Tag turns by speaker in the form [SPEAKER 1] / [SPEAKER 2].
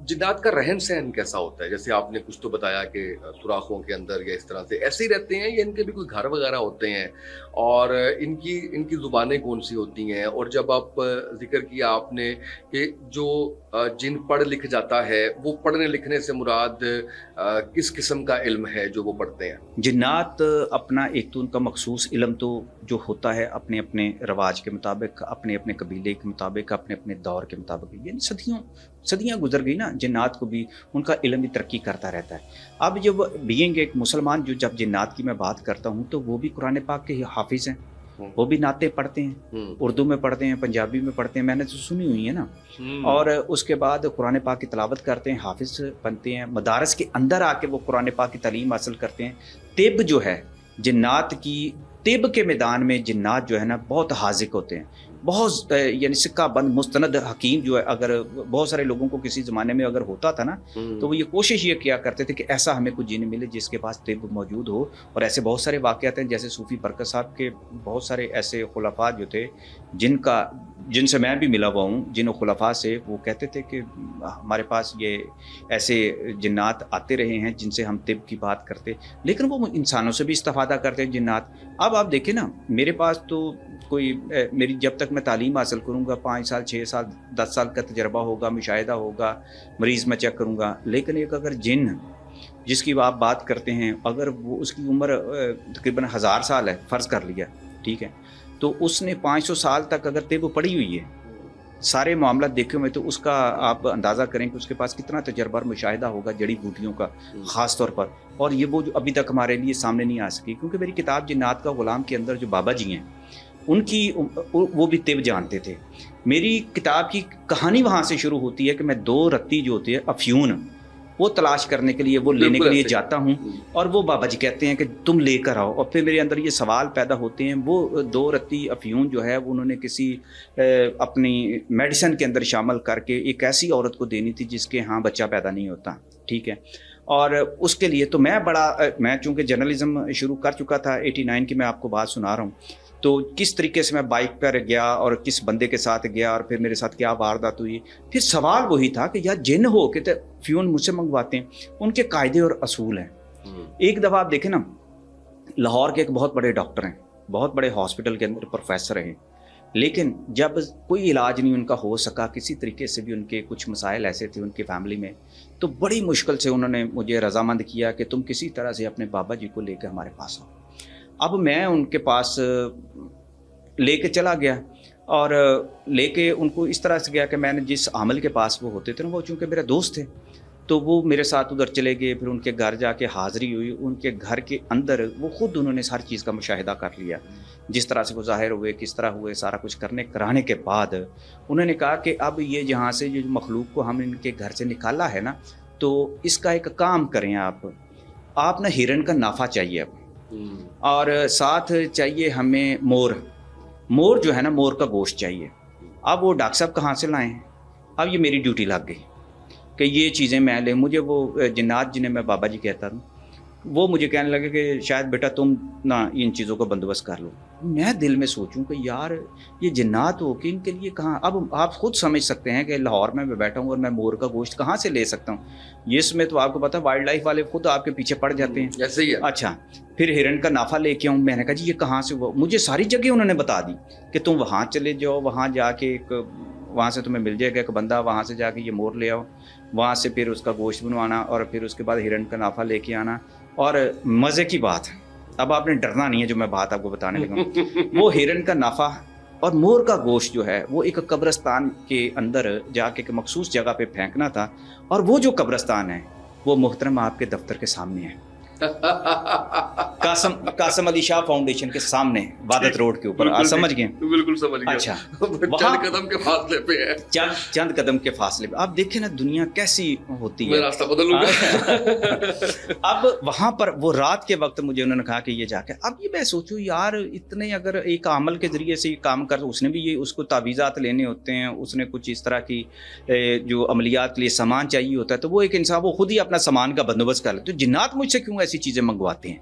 [SPEAKER 1] जिन्नात का रहन सहन कैसा होता है? जैसे आपने कुछ तो बताया कि सुराखों के अंदर या इस तरह से ऐसे ही रहते हैं, या इनके भी कोई घर वगैरह होते हैं, और इनकी इनकी जुबानें कौन सी होती हैं? और जब आप जिक्र किया आपने कि जो जिन पढ़ लिख जाता है, वो पढ़ने लिखने से मुराद किस किस्म का इल्म है जो वो पढ़ते हैं?
[SPEAKER 2] जिन्नात अपना एक तो उनका मखसूस इल्म तो जो होता है अपने अपने रवाज के मुताबिक, अपने अपने कबीले के मुताबिक, अपने अपने दौर के मुताबिक, यानी सदियाँ गुजर गई ना, जिन्नात को भी उनका इल्म भी तरक्की करता रहता है। अब जब बीइंग एक मुसलमान, जो जब जिन्नात की मैं बात करता हूँ तो वो भी कुरान पाक के हाफिज़ हैं, वो भी नाते पढ़ते हैं, उर्दू में पढ़ते हैं, पंजाबी में पढ़ते हैं, मैंने तो सुनी हुई है ना। और उसके बाद कुरान पाक की तिलावत करते हैं, हाफिज़ बनते हैं, मदारस के अंदर आके वो कुरान पाक की तालीम हासिल करते हैं। तिब जो है जिन्नात की, तिब के मैदान में जिन्नात जो है ना बहुत हाजिक होते हैं, बहुत यानी सिक्का बंद मुस्तनद हकीम जो है। अगर बहुत सारे लोगों को किसी ज़माने में अगर होता था ना, तो वो ये कोशिश ये किया करते थे कि ऐसा हमें कुछ जिन मिले जिसके पास तिब मौजूद हो। और ऐसे बहुत सारे वाक़यात हैं, जैसे सूफ़ी बरकत साहब के बहुत सारे ऐसे खुलफा जो थे जिनसे मैं भी मिला हुआ हूँ, जिन खुलफा से वो कहते थे कि हमारे पास ये ऐसे जिन्नात आते रहे हैं जिनसे हम तिब की बात करते, लेकिन वो इंसानों से भी इस्तिफ़ादा करते हैं जिन्नात। अब आप देखें ना, मेरे पास तो कोई मेरी जब तक मैं तालीम हासिल करूँगा 5 साल 6 साल 10 साल का तजर्बा होगा, मुशाहिदा होगा, मरीज़ मैं चेक करूँगा। लेकिन एक अगर जिन जिसकी आप बात करते हैं, अगर वो उसकी उम्र तकरीबन 1000 साल है, फ़र्ज़ कर लिया, ठीक है, तो उसने 500 साल तक अगर तिब पड़ी हुई है, सारे मामला देखे हुए, तो उसका आप अंदाज़ा करें कि उसके पास कितना तजर्बा और मुशाहिदा होगा जड़ी बूटियों का ख़ास तौर पर। और ये वो जो अभी तक हमारे लिए सामने नहीं आ सकी, क्योंकि मेरी किताब जिन्नात का ग़ुलाम के अंदर जो बाबा जी हैं, उनकी वो भी तिब जानते थे। मेरी किताब की कहानी वहाँ से शुरू होती है कि मैं 2 रत्ती जो होती है अफ्यून, वो तलाश करने के लिए, वो लेने के लिए जाता हूँ, और वो बाबा जी कहते हैं कि तुम लेकर आओ। और फिर मेरे अंदर ये सवाल पैदा होते हैं, वो 2 रत्ती अफ्यून जो है वो उन्होंने किसी अपनी मेडिसिन के अंदर शामिल करके एक ऐसी औरत को देनी थी जिसके यहाँ बच्चा पैदा नहीं होता, ठीक है। और उसके लिए तो मैं चूँकि जर्नलिज़म शुरू कर चुका था 89 की, मैं आपको बात सुना रहा हूँ, तो किस तरीके से मैं बाइक पर गया और किस बंदे के साथ गया और फिर मेरे साथ क्या वारदात हुई। फिर सवाल वही था कि यार जिन हो के तो फ्यून मुझसे मंगवाते हैं, उनके कायदे और असूल हैं। एक दफ़ा आप देखें ना, लाहौर के एक बहुत बड़े डॉक्टर हैं, बहुत बड़े हॉस्पिटल के अंदर प्रोफेसर हैं, लेकिन जब कोई इलाज नहीं उनका हो सका, किसी तरीके से भी उनके कुछ मसाइल ऐसे थे उनकी फैमिली में, तो बड़ी मुश्किल से उन्होंने मुझे रजामंद किया कि तुम किसी तरह से अपने बाबा जी को लेकर हमारे पास आओ। अब मैं उनके पास लेके चला गया, और लेके उनको इस तरह से गया कि मैंने जिस आमल के पास वो होते थे ना, वो चूँकि मेरा दोस्त थे, तो वो मेरे साथ उधर चले गए। फिर उनके घर जाके हाज़िरी हुई, उनके घर के अंदर वो ख़ुद उन्होंने सारी चीज़ का मुशाहिदा कर लिया, जिस तरह से वो ज़ाहिर हुए, किस तरह हुए, सारा कुछ कराने के बाद उन्होंने कहा कि अब ये यहाँ से जो मखलूक को हम इनके घर से निकाला है ना, तो इसका एक काम करें आप ना हिरन का नाफा चाहिए अब, और साथ चाहिए हमें मोर जो है ना, मोर का गोश्त चाहिए। अब वो डॉक्टर साहब कहाँ से लाए हैं? अब ये मेरी ड्यूटी लग गई कि ये चीज़ें मैं ले। मुझे वो जिन्नात जिन्हें मैं बाबा जी कहता हूँ, वो मुझे कहने लगे कि शायद बेटा तुम ना इन चीज़ों का बंदोबस्त कर लो। मैं दिल में सोचूं कि यार ये जिन्नात हो कि इनके लिए कहाँ। अब आप खुद समझ सकते हैं कि लाहौर में मैं बैठा हूँ और मैं मोर का गोश्त कहाँ से ले सकता हूँ। ये इसमें तो आपको पता है वाइल्ड लाइफ वाले खुद आपके पीछे पड़ जाते हैं।
[SPEAKER 1] ऐसे ही है।
[SPEAKER 2] अच्छा, फिर हिरन का नाफा लेके आऊँ। मैंने कहा जी ये कहाँ से हुआ? मुझे सारी जगह उन्होंने बता दी कि तुम वहाँ चले जाओ, वहाँ जाके वहाँ से तुम्हें मिल जाएगा एक बंदा, वहाँ से जाके ये मोर ले आओ, वहाँ से फिर उसका गोश्त बनवाना और फिर उसके बाद हिरन का नाफा लेके आना। और मज़े की बात है, अब आपने डरना नहीं है जो मैं बात आपको बताने लगा। वो हिरन का नाफा और मोर का गोश्त जो है वो एक कब्रिस्तान के अंदर जाके एक मखसूस जगह पे फेंकना था, और वो जो कब्रिस्तान है वो मोहतरम आपके दफ्तर के सामने है, कासम अली शाह फाउंडेशन के सामने, वादत रोड के ऊपर। आप समझ गए?
[SPEAKER 1] बिल्कुल समझ गया।
[SPEAKER 2] अच्छा,
[SPEAKER 1] चंद कदम के फासले पे है।
[SPEAKER 2] चंद कदम के फासले पे। आप देखें ना दुनिया कैसी होती है।
[SPEAKER 1] मैं रास्ता बदलूंगा।
[SPEAKER 2] अब वहाँ पर वो रात के वक्त मुझे उन्होंने कहा कि ये जाके, अब ये मैं सोचूं यार इतने अगर एक अमल के जरिए से काम कर, उसने भी ये उसको तावीज़ात लेने होते हैं, उसने कुछ इस तरह की जो अमलियात के लिए सामान चाहिए होता है, तो वो एक इंसान वो खुद ही अपना सामान का बंदोबस्त कर लेते। तो जिन्नात मुझसे क्यों ऐसी चीज़ें मंगवाते हैं?